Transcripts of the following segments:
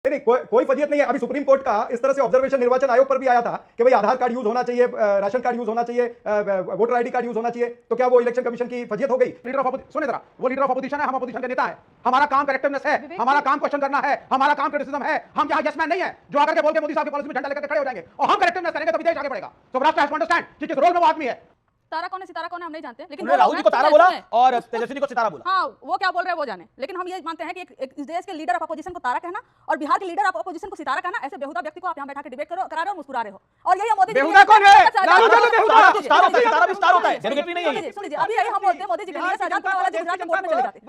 नहीं, कोई फजीयत नहीं है। अभी सुप्रीम कोर्ट का इस तरह से ऑब्जर्वेशन निर्वाचन आयोग पर भी आया था कि भाई आधार कार्ड यूज होना चाहिए, राशन कार्ड यूज होना चाहिए, वोटर आईडी कार्ड यूज होना चाहिए। तो क्या वो इलेक्शन कमीशन की फजीयत हो गई? लीडर ऑफ सुने जरा, वो लीडर ऑफ अपोजिशन है, हम अपोजिशन के नेता है। हमारा काम करेक्टिवनेस है, हमारा काम क्वेश्चन करना है, हमारा काम क्रिटिसिज्म है। हम यहाँ यस मैन नहीं है जो आकर के बोल के मोदी साहब की पॉलिसी में झंडा लेकर खड़े हो जाएंगे। और हम करेक्टिवनेस करेंगे तो देश आगे बढ़ेगा। सो राष्ट्र हैज टू अंडरस्टैंड कि किस रोल में वो आदमी है। तारा कौन है सितारा कौन है हम नहीं जानते, लेकिन राहुल जी को तारा बोला और तेजस्वी को सितारा बोला। हाँ, वो क्या बोल रहे हैं वो जाने, लेकिन हम ये मानते हैं कि एक इस देश के लीडर ऑफ अपोजिशन को तारा कहना और बिहार के लीडर ऑफ अपोजिशन को सितारा कहना, ऐसे बेहुदा व्यक्ति को आप यहाँ बैठा के डिबेट करा रहे हो और मुस्कुरा रहे हो। और यही मोदी जी बेहुदा कौन है? सितारा विस्तार होता है, डेरिवेटिव नहीं है। सुन लीजिए, अभी यही हम बोलते हैं मोदी जी के लिए आजाद करने वाला गुजरात में कोर्ट में चले जाते।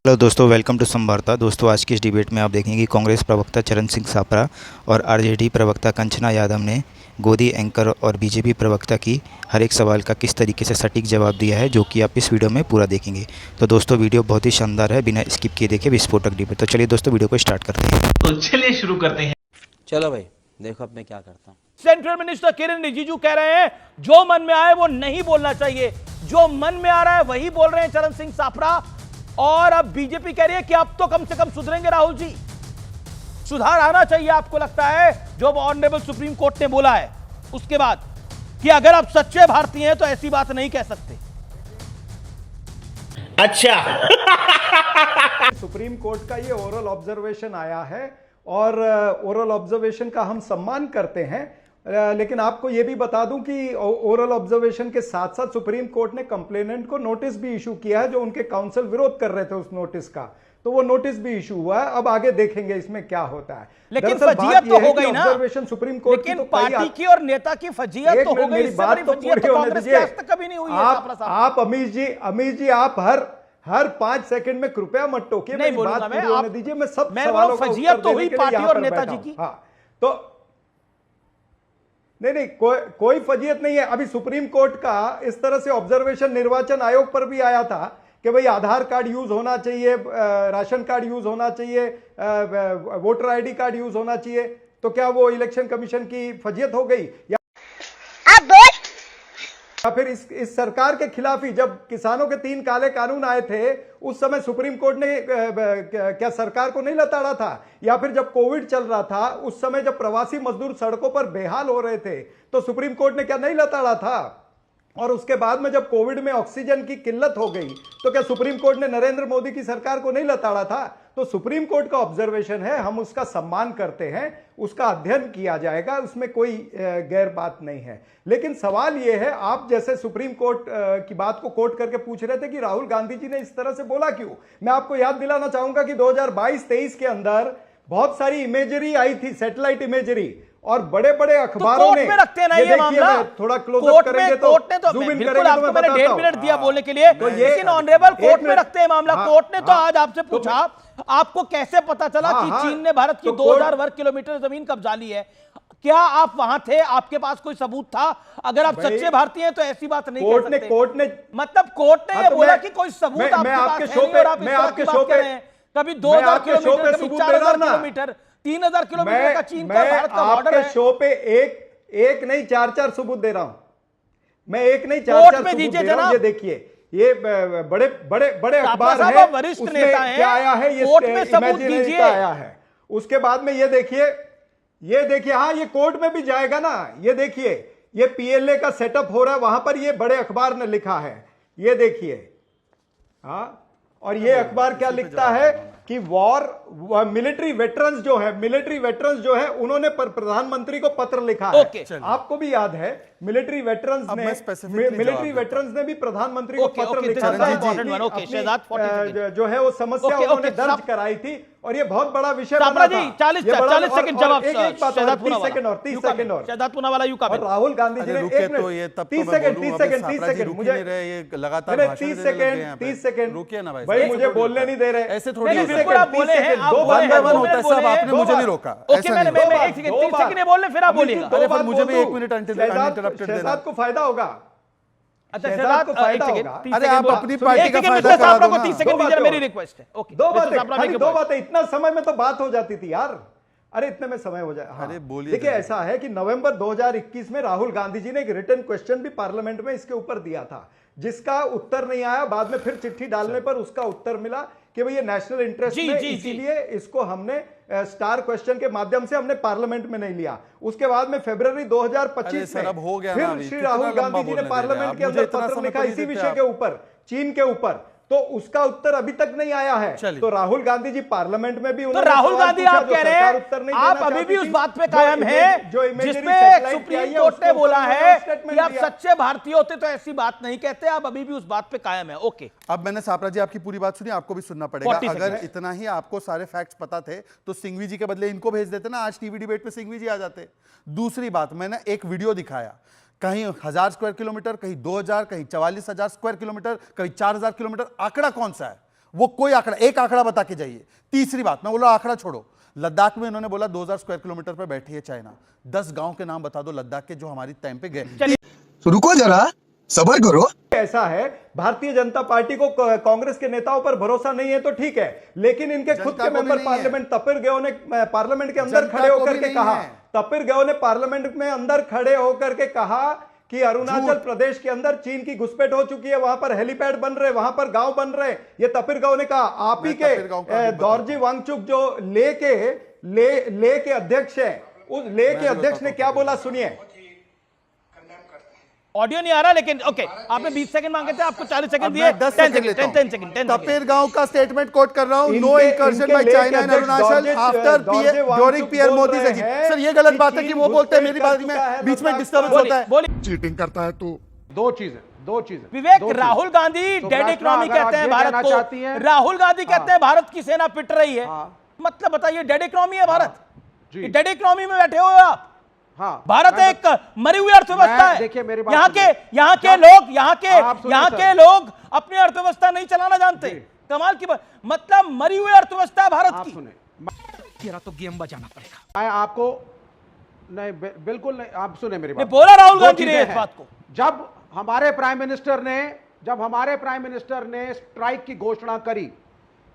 हेलो दोस्तों, वेलकम टू संवार्ता। दोस्तों, आज की इस डिबेट में आप देखेंगे कि कांग्रेस प्रवक्ता चरण सिंह सापरा और आरजेडी प्रवक्ता कंचना यादव ने गोदी एंकर और बीजेपी प्रवक्ता की हर एक सवाल का किस तरीके से सटीक जवाब दिया है, जो कि आप इस वीडियो में पूरा देखेंगे। तो दोस्तों, वीडियो बहुत ही शानदार है, बिना स्किप किए देखिए विस्फोटक डिबेट। तो चलिए दोस्तों, वीडियो को स्टार्ट करते हैं। तो चलिए शुरू करते हैं। चलो भाई, देखो अब मैं क्या करता हूँ। सेंट्रल मिनिस्टर किरण रिजिजू कह रहे हैं जो मन में आए वो नहीं बोलना चाहिए, जो मन में आ रहा है वही बोल रहे हैं चरण सिंह सापरा। और अब बीजेपी कह रही है कि अब तो कम से कम सुधरेंगे राहुल जी, सुधार आना चाहिए। आपको लगता है जो ऑनरेबल सुप्रीम कोर्ट ने बोला है उसके बाद कि अगर आप सच्चे भारतीय हैं तो ऐसी बात नहीं कह सकते? अच्छा सुप्रीम कोर्ट का ये ओरल ऑब्जर्वेशन आया है और ओरल ऑब्जर्वेशन का हम सम्मान करते हैं, लेकिन आपको ये भी बता दूं कि ओरल ऑब्जर्वेशन के साथ साथ सुप्रीम कोर्ट ने कंप्लेनेंट को नोटिस भी इशू किया है, जो उनके काउंसिल विरोध कर रहे थे उस नोटिस का, तो वो नोटिस भी इशू हुआ है। अब आगे देखेंगे इसमें क्या होता है। लेकिन फजीयत तो हो गई ना ऑब्जर्वेशन सुप्रीम कोर्ट की, लेकिन तो पार्टी की और नेता की फजीयत तो हो गई। इससे बड़ी फजीयत तो कांग्रेस की आज तक कभी नहीं हुई है। आप अमीश जी आप हर 5 सेकंड में कृपया मत टोकिए, नहीं मेरी बात पूरी होने दीजिए। मैं सब सवालों का फजीयत उत्तर तो हुई देने के लिए पार्टी यहाँ और पर नेताजी बैठा की। हूं। हाँ, तो नहीं, कोई फजीयत नहीं है। अभी सुप्रीम कोर्ट का इस तरह से ऑब्जर्वेशन निर्वाचन आयोग पर भी आया था कि भाई आधार कार्ड यूज होना चाहिए, राशन कार्ड यूज होना चाहिए, वोटर आईडी कार्ड यूज होना चाहिए। तो क्या वो इलेक्शन कमीशन की फजीयत हो गई या फिर इस सरकार के खिलाफ ही? जब किसानों के 3 काले कानून आए थे उस समय सुप्रीम कोर्ट ने क्या सरकार को नहीं लताड़ा था? या फिर जब कोविड चल रहा था उस समय जब प्रवासी मजदूर सड़कों पर बेहाल हो रहे थे तो सुप्रीम कोर्ट ने क्या नहीं लताड़ा था? और उसके बाद में जब कोविड में ऑक्सीजन की किल्लत हो गई तो क्या सुप्रीम कोर्ट ने नरेंद्र मोदी की सरकार को नहीं लताड़ा था? तो सुप्रीम कोर्ट का ऑब्जर्वेशन है, हम उसका सम्मान करते हैं, उसका अध्ययन किया जाएगा, उसमें कोई गैर बात नहीं है। लेकिन सवाल यह है, आप जैसे सुप्रीम कोर्ट की बात को कोट करके पूछ रहे थे कि राहुल गांधी जी ने इस तरह से बोला क्यों। मैं आपको याद दिलाना चाहूंगा कि 2022-23 के अंदर बहुत सारी इमेजरी आई थी, सैटेलाइट इमेजरी, और बड़े बड़े अखबारों ने रखते हैं ना ये मामला। थोड़ा क्लोजअप करेंगे तो जूम इन करेंगे। आपको मैंने 1.5 मिनट दिया बोलने के लिए, लेकिन ऑनरेबल कोर्ट में रखते हैं मामला। कोर्ट ने तो आज आपसे पूछा आपको कैसे पता चला कि चीन ने भारत की 2000 वर्ग किलोमीटर जमीन कब्जा ली है? क्या आप वहां थे? आपके पास कोई सबूत था? अगर आप सच्चे भारतीय हैं तो ऐसी बात नहीं कह सकते। कोर्ट ने मतलब कोर्ट ने बोला कि कोई सबूत आपके पास है नहीं और आप इस बात की बात कर रहे हैं। कभी 2000 किलोमीटर, कभी 4000 किलोमीटर, 3000 किलोमीटर का चीन का भारत का बॉर्डर है। आपके शो पे एक नहीं 4 सबूत दे रहा हूं मैं, एक नहीं 4 सबूत दे रहा हूं। ये देखिए, ये बड़े बड़े बड़े अखबार हैं, वरिष्ठ उसमें नेता हैं, क्या आया है, ये कोर्ट में सबूत दीजिए आया है। उसके बाद में ये देखिए, हाँ ये कोर्ट में भी जाएगा ना। ये देखिए, ये पीएलए का सेटअप हो रहा है, वहां पर ये बड़े अखबार ने लिखा है, ये देखिए। हाँ, और ये अखबार क्या लिखता है कि मिलिट्री वेटरन्स जो है उन्होंने प्रधानमंत्री को पत्र लिखा है। आपको भी याद है मिलिट्री वेटरन्स ने भी प्रधानमंत्री को पत्र लिखा जो है वो समस्या उन्होंने दर्ज कराई थी, और ये बहुत बड़ा विषय बना था। 40 सेकंड जवाब, 30 सेकंड और शहजाद पूना वाला यूका और राहुल गांधी जी ने 30 सेकंड मुझे लगातार 30 सेकंड रुकिए ना भाई, भाई मुझे बोलने नहीं दे रहे। ऐसे थोड़ी बिल्कुल आप बोले हैं, आप दो बोले बार होता है सब, आपने मुझे नहीं रोका। ओके, मैं 1 सेकंड 30 सेकंड बोलने फिर आप बोलिएगा। अरे फिर मुझे भी 1 मिनट अनइंटरप्टेड देना। शहजाद को फायदा होगा। अच्छा शहजाद को फायदा होगा। अरे आप अपनी पार्टी का फायदा करा दो ना। 30 सेकंड दीजिए, मेरी रिक्वेस्ट है। ओके, दो बातें, इतना समय में तो बात हो जाती थी यार। अरे इतने में समय हो जाए। हाँ। अरे बोलिए। देखिए, ऐसा है कि नवंबर 2021 में राहुल गांधी जी ने एक रिटन क्वेश्चन भी पार्लियामेंट में इसके ऊपर दिया था, जिसका उत्तर नहीं आया। बाद में फिर चिट्ठी डालने पर उसका उत्तर मिला कि भाई ये नेशनल इंटरेस्ट जी, में, जी, जी। इसीलिए इसको हमने स्टार क्वेश्चन के माध्यम से हमने पार्लियामेंट में नहीं लिया। उसके बाद में फरवरी 2025 अरे सर, में अब हो गया ना फिर अभी, श्री कितना राहुल लंबा गांधी जी ने बोलने दे रहे हैं पार्लियामेंट आप? के मुझे अंदर इतना पत्र समय लिखा तो नहीं इसी देते विषय आप। के ऊपर, चीन के ऊपर, तो उसका उत्तर अभी तक नहीं आया है। चलिए। तो राहुल गांधी जी पार्लियामेंट में भी तो उन्होंने राहुल सवाल गांधी पूछा आप जो कह रहे सरकार उत्तर हैं नहीं आप देना अभी चाहती भी उस थी। बात पे जो कायम है जो imaginary जिसपे satellite सुप्रीम आई है, कोर्ट उसके ने ऊपर बोला उन्होंने है statement कि आप दिया। सच्चे भारतीय होते तो ऐसी बात नहीं कहते, आप अभी भी उस बात पे कायम है। ओके, अब मैंने सापरा जी आपकी पूरी बात सुनी, आपको भी सुनना पड़ेगा। 40 अगर seconds। इतना ही आपको सारे फैक्ट्स पता थे तो सिंघवी जी के बदले इनको भेज देते ना, आज टीवी डिबेट पे सिंघवी जी आ जाते। दूसरी बात, मैंने एक वीडियो दिखाया, कहीं 1000 स्क्वायर किलोमीटर, कहीं 2000, कहीं 44,000 स्क्वायर किलोमीटर, कहीं 4000 किलोमीटर। आंकड़ा कौन सा है? वो कोई आंकड़ा, एक आंकड़ा बता के जाइए। तीसरी बात, मैं बोला आंकड़ा छोड़ो, लद्दाख में इन्होंने बोला 2000 स्क्वायर किलोमीटर पर बैठी है चाइना। 10 गांव के नाम बता दो लद्दाख के जो हमारी टाइम पे गए। रुको जरा, सबर करो। ऐसा है, भारतीय जनता पार्टी को कांग्रेस के नेताओं पर भरोसा नहीं है तो ठीक है, लेकिन इनके खुद जनता के को भी मेंबर नहीं है। पार्लियामेंट तपिर गयो ने पार्लियामेंट के अंदर जनता खड़े को होकर भी के नहीं कहा, है। तपिर गयो ने पार्लियामेंट में अंदर खड़े होकर के कहा कि अरुणाचल प्रदेश के अंदर चीन की घुसपैठ हो चुकी है, वहां पर हेलीपैड बन रहे, वहां पर गांव बन रहे। ये तपिर गांव ने कहा। आप ही मैं के तपिर गांव का भी दौरजी वांगचुक जो ले के अध्यक्ष है, उस ले के अध्यक्ष ने क्या बोला सुनिए। ऑडियो नहीं आ रहा लेकिन ओके, आपने 20 सेकंड मांगे थे, आपको 40 सेकंड दिए। 10 10 सेकंड लेता हूं। 10 सेकंड तपेर गांव का स्टेटमेंट कोट कर रहा हूं। नो इनके- इंकर्जन इनके बाय लेके चाइना इन अध्यक्ष अरुणाचल दौरजे आफ्टर वांगचुक ड्यूरिंग बोल पीएम मोदी रहे से जी। हैं सर ये गलत कि बात है कि चीन वो बोलते हैं, मेरी घुसपैठ बात कर में चुका है बीच में लद्दाख डिस्टर्बेंस पर। होता है। बोलिए चीटिंग करता है तो दो चीजें विवेक, दो चीजें। राहुल गांधी डेड सुभाष इकोनॉमी अगर आप कहते हैं ये भारत कहना को, चाहती हैं- राहुल गांधी कहते हैं भारत की सेना पिट रही है। हाँ। मतलब बताइए, डेड इकोनॉमी है भारत? जी। डेड इकोनॉमी में बैठे हो आप? हाँ, भारत मैं एक मरी हुई अर्थव्यवस्था है। देखिए मेरी बात यहाँ सुनिए। के जब- लोग आप सुनिए यहाँ सर। के लोग अपनी अर्थव्यवस्था नहीं चलाना जानते। जी। कमाल की बात, मतलब मरी हुई अर्थव्यवस्था है भारत आप की। सुने, तेरा तो गेम बजाना पड़ेगा। मैं आपको नहीं बिल्कुल नहीं, आप सुने मेरी बात। बोला राहुल दो गांधी ने चीजें इस हैं। बात को। जब हमारे प्राइम मिनिस्टर ने स्ट्राइक की घोषणा करी,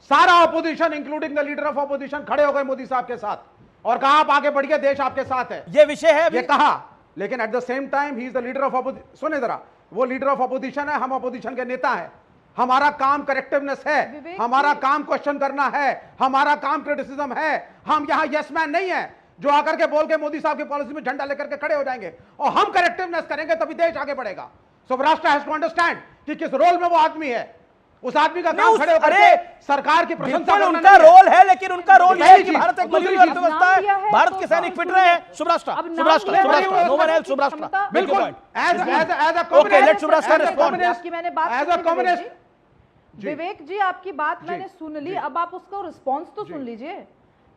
सारा opposition including the leader of opposition खड़े हो गए मोदी साहब के साथ और कहा आप आगे बढ़िए, देश आपके साथ है। ये विषय है अभी। ये कहा, लेकिन at the same time he is the leader of opposition. सुने जरा, वो लीडर ऑफ ऑपोजिशन है, हम ऑपोजिशन के नेता हैं। हमारा काम करेक्टिवनेस है, हमारा काम क्वेश्चन करना है, हमारा काम क्रिटिसिज्म है। हम यहां यस मैन नहीं है जो आकर के बोल के मोदी साहब की पॉलिसी में झंडा लेकर के खड़े हो जाएंगे। और हम करेक्टिवनेस करेंगे तभी देश आगे बढ़ेगा। सो राष्ट्र हैज टू अंडरस्टैंड कि किस रोल में वो आदमी है। उस आदमी का काम खड़े होकर के सरकार की प्रशंसा बिल्कुल करना उनका नहीं है। रोल है, लेकिन उनका रोल यह है कि दूसरी भारत एक चीज- मरी हुई दूसरी चीज- अर्थव्यवस्था नाम लिया है, है भारत तो के सैनिक अब पिट सुनिए। रहे हैं। शुभराष्ट्र, अब नाम शुभराष्ट्र, लिया है शुभराष्ट्र, तो नो वन एल्स, की शुभराष्ट्र। क्षमता- बिल्कुल Make your point. As Okay, let Subhrashta respond. आपकी मैंने बात As a सुनी, communist- विवेक जी आपकी बात मैंने सुन ली, अब आप उसको रिस्पॉन्स तो सुन लीजिए।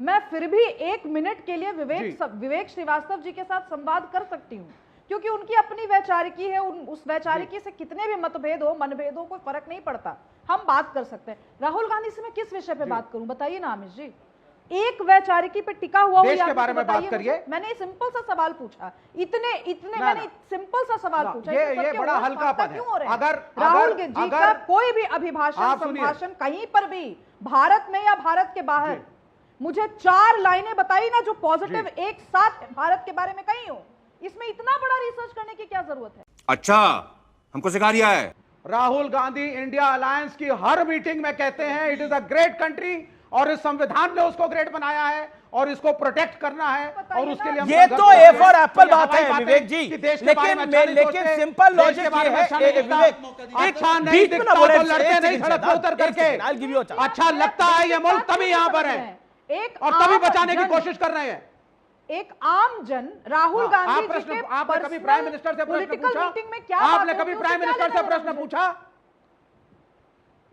मैं फिर भी 1 मिनट के लिए विवेक श्रीवास्तव जी के साथ संवाद कर सकती हूँ, क्योंकि उनकी अपनी वैचारिकी है। उस वैचारिकी से कितने भी मतभेद हो, मनभेद हो, कोई फर्क नहीं पड़ता, हम बात कर सकते हैं। राहुल गांधी से मैं किस विषय पे बात करूं, बताइए ना आमिष जी। एक वैचारिकी पे टिका हुआ देश हो के बारे में बात करिए। मैंने सिंपल सा सवाल पूछा, इतने मैंने सिंपल सा सवाल पूछा। ये इसमें सबके बड़ा होश हल्का फाख्ता पद है। क्यों हो रहे हैं? अगर राहुल जी का अगर कोई भी अभिभाषण आप सुनिए। संभाषण कहीं पर भी, भारत में या भारत के बाहर, मुझे 4 लाइनें बताई ना जो पॉजिटिव एक साथ भारत के बारे में कहीं हो। इसमें इतना बड़ा रिसर्च करने की क्या जरूरत है? अच्छा, हमको सिखा रिया है। राहुल गांधी इंडिया अलायंस की हर मीटिंग में कहते हैं it is a great country और इस संविधान ने उसको ग्रेट बनाया है और इसको प्रोटेक्ट करना है और उसके लिए हम ये संघर्ष तो कर ए रहे फॉर हैं। एप्पल तो ये बात हवाई है बातें विवेक जी, कि देश के बारे में अच्छा नहीं लेकिन सोचते, सिंपल देश लॉजिक के बारे ये में है अच्छा नहीं दिखता, विवेक, अच्छा नहीं बीच में ना दिखता बोले, तो लड़ते एक नहीं सेकंड, सड़क पे उतर एक करके। Second, I'll give you a chance। अच्छा लगता है ये मुल्क तभी यहां पर है एक और तभी आम बचाने की जन- कोशिश कर रहे हैं। एक आम जन राहुल हाँ, गांधी आप जी प्रश्न के आपने कभी प्राइम मिनिस्टर से प्रश्न पॉलिटिकल पूछा? मीटिंग में क्या आपने बात कभी होती है, प्राइम उससे मिनिस्टर क्या से लेना प्रश्न देना पूछा?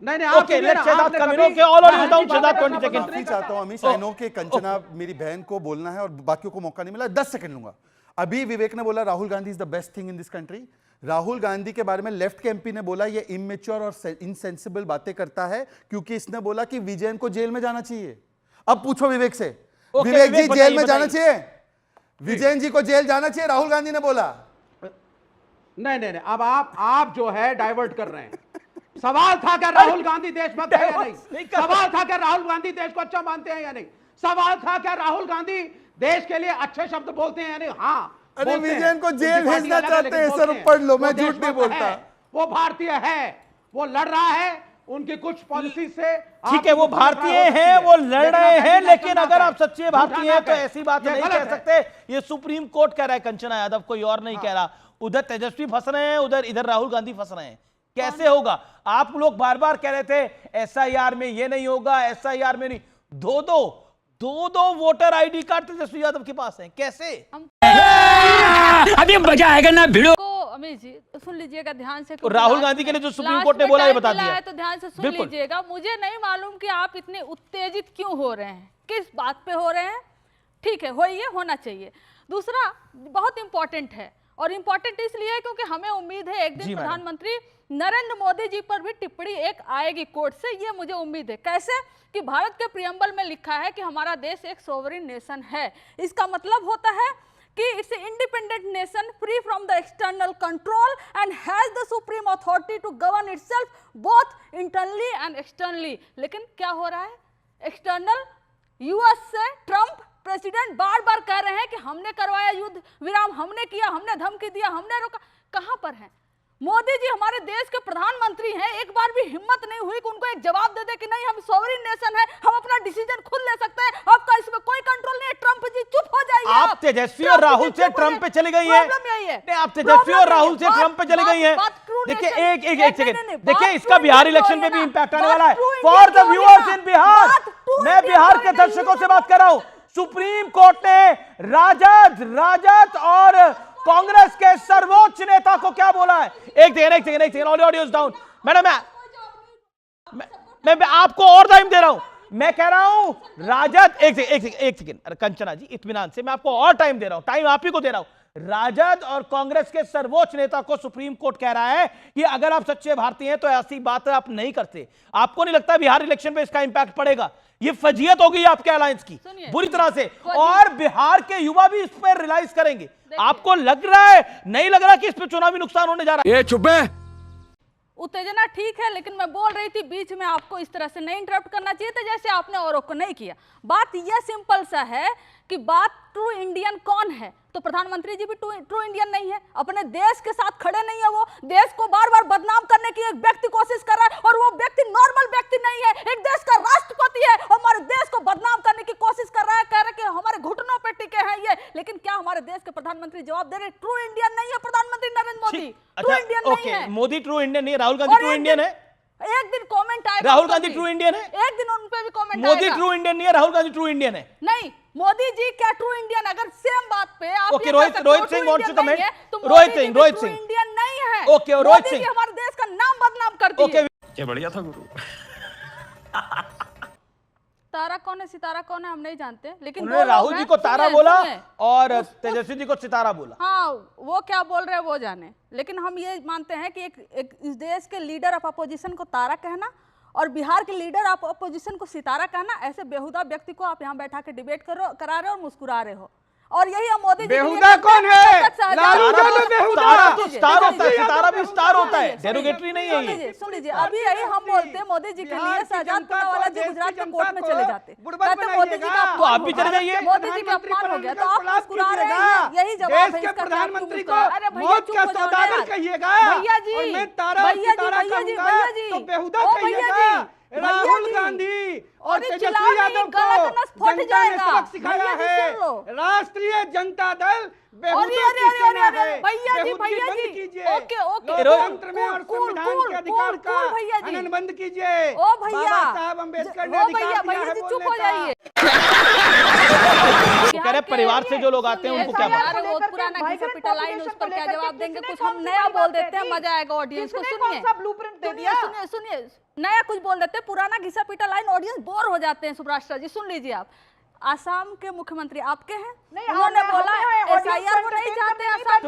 नहीं नहीं, Okay, let's Shehzad come in. Okay, all audience down, Shehzad 20 seconds. माफी चाहता हूं अमीश, आई नो कि कंचना मेरी बहन को बोलना है और बाकियों को मौका नहीं मिला, 10 सेकंड लूंगा। अभी विवेक ने बोला Rahul Gandhi is the best thing in this country. Rahul Gandhi के बारे में लेफ्ट के एमपी ने बोला ये इमेच्योर और इनसेंसिबल बातें करता है क्योंकि इसने बोला कि विजयन को जेल में जाना चाहिए। अब पूछो विवेक से, Okay, विवेक जी विवेक जेल में बताइए, जाना चाहिए? विजयन जी को जेल जाना चाहिए, राहुल गांधी ने बोला। नहीं नहीं नहीं, अब आप जो है डाइवर्ट कर रहे हैं। सवाल था क्या राहुल गांधी देशभक्त है या नहीं नहीं? कर सवाल था क्या राहुल गांधी देश को अच्छा मानते हैं या नहीं? सवाल था क्या राहुल गांधी देश के लिए अच्छे शब्द बोलते हैं या नहीं? हाँ, अरे बोलते हैं। विजयन को उनकी जेल पार्टी भेजना अलग है, चाहते हैं, लेकिन सर, बोलते हैं। पढ़ लो, मैं वो झूठ नहीं देशभक्त बोलता। है, वो भारतीय है, वो लड़ रहा है उनकी कुछ पॉलिसी से ठीक है, वो भारतीय हैं, वो लड़ रहे हैं, लेकिन अगर आप सच्चे भारतीय हैं तो ऐसी बात नहीं कह सकते। ये सुप्रीम कोर्ट कह रहा है, कंचना यादव, कोई और नहीं कह रहा। उधर तेजस्वी फंस रहे हैं, इधर राहुल गांधी फंस रहे हैं। कैसे होगा? आप लोग बार बार कह रहे थे एसआईआर में ये नहीं होगा, एसआईआर में नहीं। दो voter ID card Tejashwi Yadav के पास हैं, कैसे? अभी मजा आएगा ना भिड़ो। अमित जी सुन लीजिएगा ध्यान से। राहुल गांधी के लिए जो सुप्रीम कोर्ट ने बोला ये बता दिया, तो ध्यान से सुन लीजिएगा। मुझे नहीं मालूम कि आप इतने उत्तेजित क्यों हो रहे हैं, किस बात पे हो रहे हैं। ठीक है, होइए, होना चाहिए। दूसरा बहुत इंपॉर्टेंट है, और इंपॉर्टेंट इसलिए क्योंकि हमें उम्मीद है एक दिन प्रधानमंत्री नरेंद्र मोदी जी पर भी टिप्पणी एक आएगी कोर्ट से, ये मुझे उम्मीद है। कैसे? कि भारत के प्रियम्बल में लिखा है कि हमारा देश एक सोवरिन नेशन है। इसका मतलब होता है कि it's independent nation free from the external control and has the supreme authority to govern itself both internally and externally. लेकिन क्या हो रहा है? एक्सटर्नल यूएस से ट्रंप प्रेसिडेंट बार बार कह रहे हैं कि हमने करवाया युद्ध विराम, हमने किया, हमने धमकी दिया, हमने रोका। कहां पर है मोदी जी? हमारे देश के प्रधानमंत्री हैं, एक बार भी हिम्मत नहीं हुई कि उनको एक जवाब दे दे कि नहीं, हम सोवरिन नेशन है, हम अपना डिसीजन खुद ले सकते हैं, आपका इसमें कोई कंट्रोल नहीं है। ट्रंप जी चुप हो जाइए। आप तेजस्वी और राहुल से ट्रंप पे चली गई हैं। नहीं, आप तेजस्वी और राहुल से ट्रंप पे चली गई हैं। देखिए एक सेकंड, देखिए इसका बिहार इलेक्शन में भी इंपैक्ट आने वाला है। For the viewers in Bihar, मैं बिहार के दर्शकों से बात कर रहा हूं। सुप्रीम कोर्ट ने राजद और कांग्रेस के सर्वोच्च नेता को क्या बोला है? एक second, audio is down. Madam मैं आपको और टाइम दे रहा हूं। मैं कह रहा हूं राजद, एक सेकंड कंचना जी, इत्मीनान से, मैं आपको और टाइम दे रहा हूं, टाइम आप ही को दे रहा हूं। राजद और कांग्रेस के सर्वोच्च नेता को सुप्रीम कोर्ट कह रहा है कि अगर आप सच्चे भारतीय हैं तो ऐसी बात आप नहीं करते। आपको नहीं लगता बिहार इलेक्शन पे इसका इंपैक्ट पड़ेगा? ये फजीयत होगी आपके अलायंस की बुरी तरह से, और बिहार के युवा भी इस पर रियलाइज करेंगे। आपको लग रहा है, नहीं लग रहा कि इस पर चुनावी नुकसान होने जा रहा है? ये चुप है। उत्तेजना ठीक है, लेकिन मैं बोल रही थी बीच में आपको इस तरह से नहीं इंटरप्ट करना चाहिए था जैसे आपने औरों को नहीं किया। बात यह सिंपल सा है कि बात ट्रू इंडियन कौन है, तो प्रधानमंत्री जी भी ट्रू इंडियन नहीं है, अपने देश के साथ खड़े नहीं है। वो देश को बार बार बदनाम करने की एक व्यक्ति कोशिश कर रहा है, और वो व्यक्ति नॉर्मल व्यक्ति नहीं है, एक देश का राष्ट्रपति है, हमारे देश को बदनाम करने की कोशिश कर रहा है, कह रहा है कि हमारे घुटनों पे टिके हैं ये। लेकिन क्या हमारे देश के प्रधानमंत्री जवाब दे रहे? ट्रू इंडियन नहीं है प्रधानमंत्री नरेंद्र मोदी, ट्रू इंडियन नहीं है। मोदी ट्रू इंडियन नहीं है, राहुल गांधी ट्रू इंडियन है। एक दिन कमेंट आएगा, राहुल गांधी ट्रू इंडियन है, एक दिन उन पे भी कमेंट आएगा। मोदी ट्रू इंडियन नहीं है, राहुल गांधी ट्रू इंडियन है। नहीं, मोदी जी क्या ट्रू इंडियन? अगर सेम बात पे आप okay, Rohit Singh wants to comment. Rohit Singh Indian नहीं है। ओके, रोहित सिंह हमारे देश का नाम बदनाम करती है। क्या बढ़िया था गुरु। तारा कौन है, सितारा कौन है, हम नहीं जानते, लेकिन उन्होंने राहुल जी को तारा बोला और तेजस्वी जी को सितारा बोला। हाँ, वो क्या बोल रहे हैं वो जाने, लेकिन हम ये मानते हैं कि एक इस देश के लीडर ऑफ अपोजिशन को तारा कहना और बिहार के लीडर ऑफ अपोजिशन को सितारा कहना, ऐसे बेहुदा व्यक्ति को आप यहाँ बैठा के डिबेट करा रहे हो और मुस्कुरा रहे हो। और यही हम मोदी जी बेहुदा कौन है? लालू यादव बेहुदा। तारा तो स्टार होता है, सितारा भी स्टार होता है, डेरोगेटरी नहीं है ये। सुन लीजिए, अभी यही हम बोलते हैं मोदी जी के लिए शहजाद पूनावाला जी गुजरात के कोर्ट में चले जाते, कहते मोदी जी का तो आप भी चले जाइए। मोदी जी का अपमान हो गया तो आप मुस्कुरा रहे हैं, यही जवाब है इसका। प्रधानमंत्री को मौत का सौदागर कहिएगा, भैया जी, और मैं तारा तो बेहुदा कहिएगा। राहुल गांधी और तेजस्वी यादव को जनता ने सबक सिखाया है। राष्ट्रीय जनता दल लोकतंत्र में और संविधान के अधिकार का हनन बंद कीजिए। बाबा साहब अम्बेडकर ने अधिकार दिया है बोलने का। कह रहे परिवार से जो लोग आते हैं उनको क्या पता? वो पुराना घिसा पिटा लाइन, उस पर क्या जवाब देंगे? कुछ हम नया बोल देते हैं, मजा आएगा ऑडियंस को। सुनिए, नया कुछ बोल देते हैं, पुराना घिसा पिटा लाइन, ऑडियंस बोर हो जाते हैं। सुब्राष्ट्र जी सुन लीजिए, आप आसाम के मुख्यमंत्री आपके हैं, उन्होंने बोला एसआईआर वो नहीं चाहते आसाम,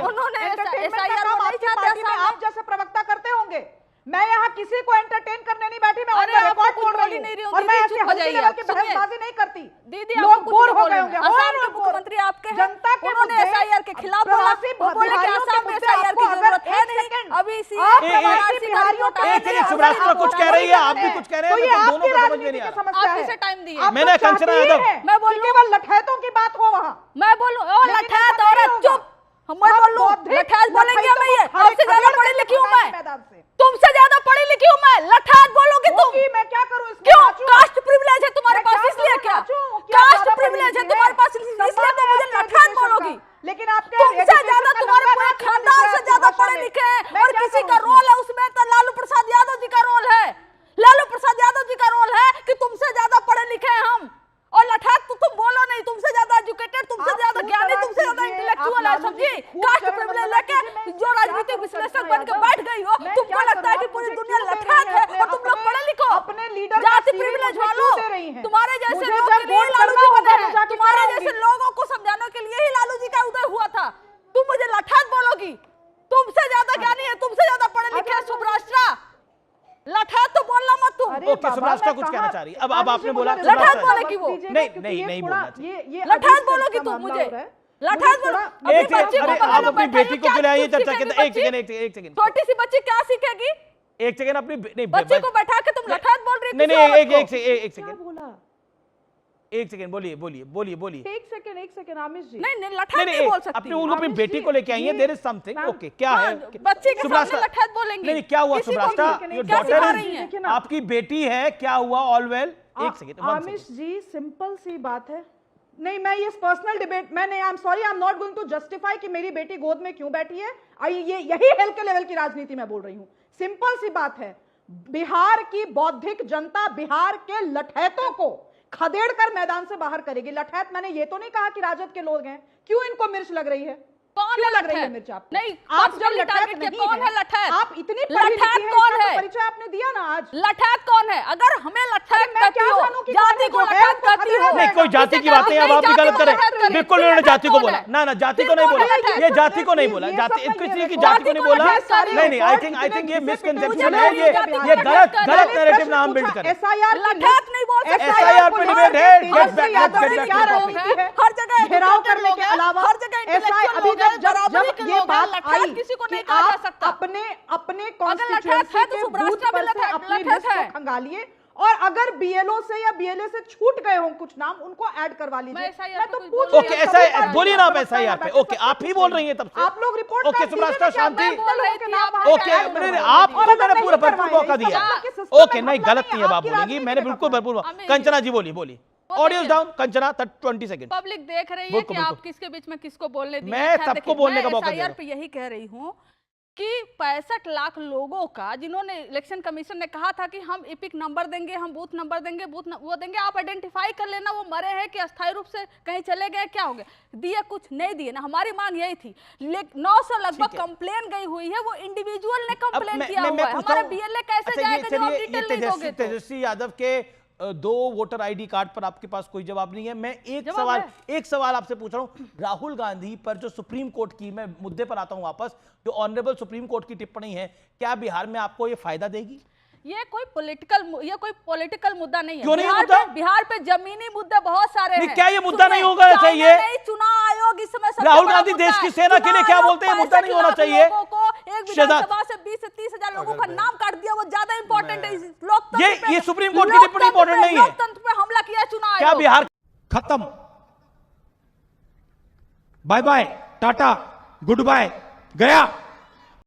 उन्होंने एसआईआर वो नहीं चाहते। आप जैसे प्रवक्ता करते होंगे, मैं यहाँ किसी को एंटरटेन करने नहीं बैठी, मैं रिकॉर्ड बोल रही हूँ और मैं ऐसे हल्की लेवल की बहसबाजी नहीं करती। दीदी लोग बोर हो गए होंगे। आसाम के मुख्यमंत्री आपके हैं, जनता के उन्होंने एसआईआर के खिलाफ बोला, वो बोले कि आसाम में एसआईआर की जरूरत है नहीं। अभी सुब्राष्ट्र कुछ कह रही है, आप भी कुछ कह रहे हैं, दोनों को समझ में नहीं आ रहा। आप इसे टाइम दिए। मैंने कंचना यादव, मैं बोलूं केवल लठैतों की बात हो वहाँ, मैं बोलूं लठैत औरत चुप, मैं बोलूं लठैत बोलेंगे, मैं ये आपसे ज्यादा पढ़ी लिखी हूँ, मैं तुमसे ज्यादा पढ़ी लिखी हूँ मैं, लठात बोलोगी तुम। होगी, मैं क्या करूं इसमें? क्यों? नाचूं? कास्ट प्रिविलेज है तुम्हारे मैं पास, क्या इसलिए करूं, क्या? नाचूं? क्या कास्ट ज्यादा प्रिविलेज है पढ़ी तुम्हारे लिखी पास, है? इसलिए सम्मान तुम है मुझे आपके लठात education बोलोगी। का। लेकिन आपके तुमसे education ज्यादा का तुम्हारे नंबर पूरे आप क्यों खानदान लिख रहे से हैं ज्यादा भाषा पढ़े में? लिखे हैं, मैं और क्या किसी करूं का इसमें? रोल है उसमें तो लालू प्रसाद यादव जी का रोल है। लालू प्रसाद यादव जी का रोल है कि तुमसे ज्यादा पढ़े लिखे हैं हम, और लठात तो तुम बोलो नहीं, तुमसे ज्यादा एजुकेटेड, तुमसे आप ज्यादा खूब ज्ञानी, तरह तुमसे ज्यादा कीजिए, इंटेलेक्चुअल आप है, लालू जी समझी? की खूब कास्ट चरण प्रिविलेज वंदना लेके कीजिए, मैं जो क्या राजनीतिक करूं विश्लेषक कंचना बन के यादव? बैठ गई हो, मैं तुमको क्या लगता है करूं? कि आप पूरी मुझे दुनिया क्यों दे लठात रही है हैं? और तुम लोग पढ़े लिखो? अपने लीडर का जाति CV प्रिविलेज मुझे वालों, क्यों दे रही हैं? तुम्हारे जैसे मुझे लोग जब के लिए वोट लालू करना जी होगा बने तो हैं, जाके तुम्हारे कराऊंगी। जैसे लोगों को समझाने के लिए ही लालू जी का उदय हुआ था। तुम मुझे लठात बोलोगी? तुमसे ज्यादा ज्ञानी है, तुमसे ज्यादा पढ़े लिखे हैं सुभ्राष्ट्रा, लठात तो बोलना मत तुम। अरे ओके, बाबा, सुभ्राष्ट्रा मैं कुछ कहाँ- कहना चाह रही है। अब आमिर आपने जी, बोला मुझे लठात रिजल्ट बोलेगी वक्त वो। दीजिएगा, नहीं, क्योंकि नहीं, ये नहीं थोड़ा- बोलना चाहिए। ये लठात अभी बोलोगी का तुम मामला मुझे, हो रहा है। लठात मुझे बोलो। थोड़ा- अपनी एक बच्ची सेकंड, को अरे बगल आप में अपनी बैठाइए, बेटी को क्या क्यों लाइए कुछ चर्चा सीखेगी के? एक बच्ची? सेकंड, एक सेकंड, छोटी सी बच्ची क्या सीखेगी? एक सेकंड, अपनी नहीं बच्ची को बैठा के तुम लठात बोल रही हो नहीं किसी नहीं, औरत एक को? एक एक क्या सेकंड, बोला? एक सेकंड, बोलिए बोलिए बोलिए बोलिए। एक सेकंड आमिर जी। नहीं नहीं, लठात नहीं नहीं नहीं, बोल सकती। अपने उन अपनी आमिर बेटी जी, को लेके आई है, ये- there is something. Ma'am, okay, क्या हाँ, है? बच्चे के सुभ्राष्ट्रा- सामने लठात बोलेंगी। नहीं, क्या हुआ किसी को सुभ्राष्ट्रा? भी योर क्या सिखा डॉटर रही इज हैं? देखिए ना। आपकी बेटी है, क्या हुआ? All well? एक सेकंड, आमिर जी, सिंपल सी बात है। नहीं, मैं ये पर्सनल डिबेट, मैं नहीं, I am sorry, I am not going to justify कि मेरी बेटी गोद में क्यों बैठी है। ये यही हेल्थ के लेवल की राजनीति मैं बोल रही हूं। सिंपल सी बात है, बिहार की बौद्धिक जनता बिहार के लठैतों को खदेड़ कर मैदान से बाहर करेगी। लठैत, मैंने ये तो नहीं कहा कि राजद के लोग हैं। क्यों इनको मिर्च लग रही है? कौन क्यों है लग रही है लठैत? मिर्च आपको? नहीं, आप जब पर्सनली लठैत टारगेट किया, नहीं कौन है लठैत? आप इतनी पढ़ी लठैत लिखी हैं, कौन इसका है? तो परिचय आपने दिया ना आज। लठात कौन है? अगर हमें लठात मैं कहती क्या हो, जानूं कि जाति कौन को है? जो है लठात उसको कहती हो, खदेड़ा नहीं, कोई जाति की बातें अब आप भी गलत करें। बिल्कुल उन्होंने जाति को बोला, ना ना, जाति को नहीं बोला, ये जाति को नहीं बोला, जाति किसी की जाति को नहीं बोला। नहीं नहीं, आई थिंक ये मिसकंसेप्शन है, ये गलत नैरेटिव ना हम बिल्ड करें। एसआईआर लठात नहीं बोल सकते। SIR पे डिबेट है, get back to topic. हर जगह घेराव educated करने लोग के हैं, अलावा हर जगह intellectual अभी लोग हैं, जब बराबरी के ये लोग हैं, बात लठात आई किसी को कि नहीं कहा जा आप सकता। अपने लठात है कॉन्स्टिट्यूएंसी तो के सुभ्राष्ट्रा बूथ पर भी से अपनी लठात लिस्ट है। को खंगालिए, और अगर बीएलओ से या बीएलए से छूट गए हों कुछ नाम, उनको ऐड करवा लीजिए। मैं SIR मैं पे तो कुछ पूछ बोल रही ओके, हूं, ऐसा सभी पार्टियों बोलिए का ना आप प्रवक्ता SIR यहाँ पे। बैठे, ओके, सब आप कुछ ही पूछ बोल रही रही हैं तब से। आप लोग रिपोर्ट ओके, कार्ड सुभ्राष्ट्रा दीजिए ना कि शांति। आप लोगों के नाम वहाँ ओके, ऐड मैंने करवा आपको दीजिए। और मैंने अगर पूरा नहीं भरपूर करवाएं, मौका इसका दिया। मतलब कि system ओके, में नहीं घपला गलत नहीं है, है, आप आपकी बोलेंगी, राजनीति मैंने में बिल्कुल घपला है। भरपूर। अमित जी। कंचना जी बोलिए, बोलिए। Audio down, Kanchana 20 second. Public देख रही है बिल्कुल, कि आप बिल्कुल। किसके बीच में किसको बोलने दिया। मैं खैर, सबको देखिए, बोलने का मैं मौका दे रहा SIR पे यही कह रही हूँ कि 65 लाख लोगों का, जिन्होंने इलेक्शन कमीशन ने कहा था कि हम इपिक नंबर देंगे, हम बूथ नंबर देंगे, वो देंगे, आप आइडेंटिफाई कर लेना वो मरे हैं कि अस्थायी रूप से कहीं चले गए, क्या हो गया, दिए कुछ नहीं दिए ना। हमारी मांग यही थी। 900 लगभग कंप्लेन गई हुई है, वो इंडिविजुअल ने कंप्लेन किया हुआ है। हमारा बीएलए कैसे जाएगा जब आप डिटेल नहीं दोगे तो? तेजस्वी यादव के 2 वोटर आईडी कार्ड पर आपके पास कोई जवाब नहीं है। मैं जवाब एक सवाल आपसे पूछ रहा हूं, राहुल गांधी पर जो सुप्रीम कोर्ट की, मैं मुद्दे पर आता हूं वापस, जो ऑनरेबल सुप्रीम कोर्ट की टिप्पणी है, क्या बिहार में आपको ये फायदा देगी? ये कोई पॉलिटिकल मुद्दा नहीं है। क्यों नहीं मुद्दा? बिहार पे जमीनी मुद्दे बहुत सारे हैं। क्या ये मुद्दा नहीं होगा चाहिए? चुनाव आयोग इस समय राहुल गांधी देश की सेना के लिए क्या बोलते हैं, मुद्दा नहीं होना चाहिए? एक विधानसभा से 20 से 30 हजार लोगों का नाम काट दिया, वो ज्यादा इंपॉर्टेंट है। लोकतंत्र ये सुप्रीम कोर्ट की टिप्पणी इंपॉर्टेंट नहीं है। लोकतंत्र पे हमला किया चुनाव क्या आयोग। बिहार खत्म, bye bye, tata, goodbye, गया।